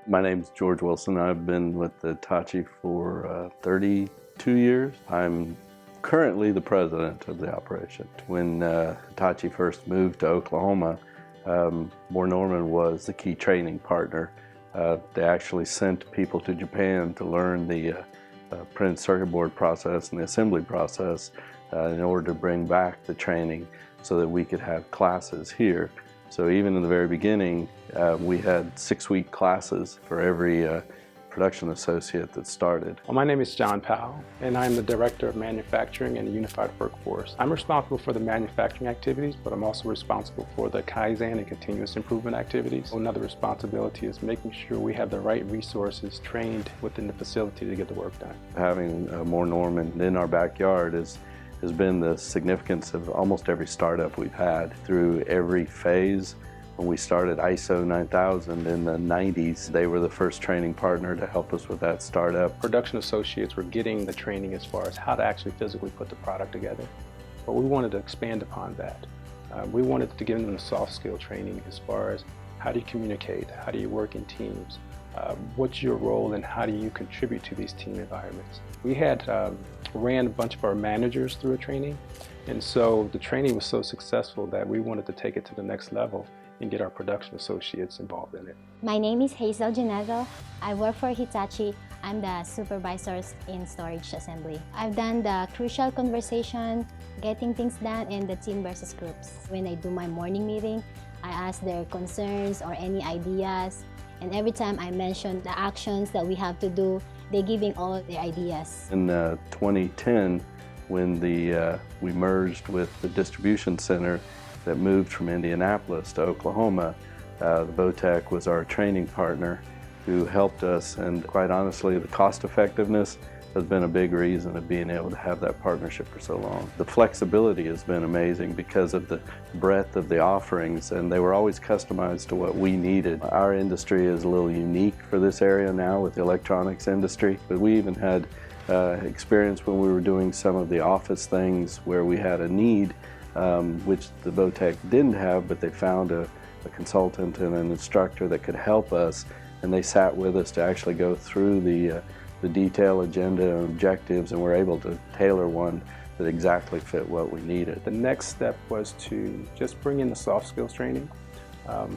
My name's George Wilson. I've been with Hitachi for 32 years. I'm currently the president of the operation. When Hitachi first moved to Oklahoma, Norman was the key training partner. They actually sent people to Japan to learn the printed circuit board process and the assembly process in order to bring back the training so that we could have classes here. So even in the very beginning, we had 6-week classes for every production associate that started. Well, my name is John Powell, and I'm the Director of Manufacturing and Unified Workforce. I'm responsible for the manufacturing activities, but I'm also responsible for the Kaizen and continuous improvement activities. Another responsibility is making sure we have the right resources trained within the facility to get the work done. Having Norman in our backyard has been the significance of almost every startup we've had through every phase. When we started ISO 9000 in the 90s, they were the first training partner to help us with that startup. Production associates were getting the training as far as how to actually physically put the product together, but we wanted to expand upon that. We wanted to give them the soft skill training as far as how do you communicate, how do you work in teams, what's your role and how do you contribute to these team environments. We had ran a bunch of our managers through a training, and so the training was so successful that we wanted to take it to the next level and get our production associates involved in it. My name is Hazel Genedo. I work for Hitachi. I'm the supervisor in storage assembly. I've done the crucial conversation, getting things done, and the team versus groups. When I do my morning meeting, I ask their concerns or any ideas, and every time I mention the actions that we have to do, they're giving all their ideas. In 2010, when we merged with the distribution center that moved from Indianapolis to Oklahoma, the Votech was our training partner who helped us, and quite honestly, the cost effectiveness has been a big reason of being able to have that partnership for so long. The flexibility has been amazing because of the breadth of the offerings, and they were always customized to what we needed. Our industry is a little unique for this area now with the electronics industry, but we even had experience when we were doing some of the office things where we had a need which the Votech didn't have, but they found a consultant and an instructor that could help us, and they sat with us to actually go through the detail, agenda, and objectives, and we're able to tailor one that exactly fit what we needed. The next step was to just bring in the soft skills training,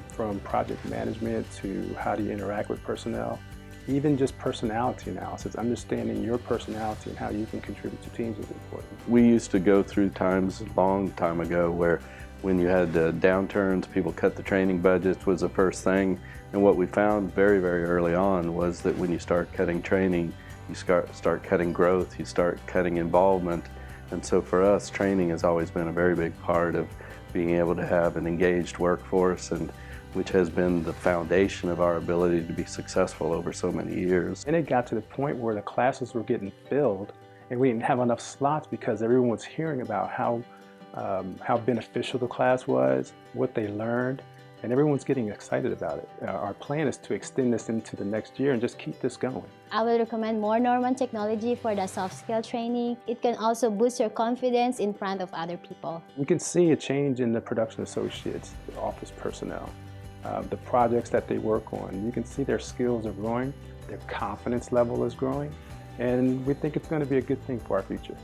from project management to how do you interact with personnel, even just personality analysis. Understanding your personality and how you can contribute to teams is important. We used to go through times a long time ago where when you had downturns, people cut the training budgets was the first thing. And what we found very, very early on was that when you start cutting training, you start cutting growth, you start cutting involvement. And so for us, training has always been a very big part of being able to have an engaged workforce, and which has been the foundation of our ability to be successful over so many years. And it got to the point where the classes were getting filled and we didn't have enough slots because everyone was hearing about how beneficial the class was, what they learned, and everyone's getting excited about it. Our plan is to extend this into the next year and just keep this going. I would recommend more Norman technology for the soft skill training. It can also boost your confidence in front of other people. We can see a change in the production associates, the office personnel. The projects that they work on, you can see their skills are growing, their confidence level is growing, and we think it's going to be a good thing for our future.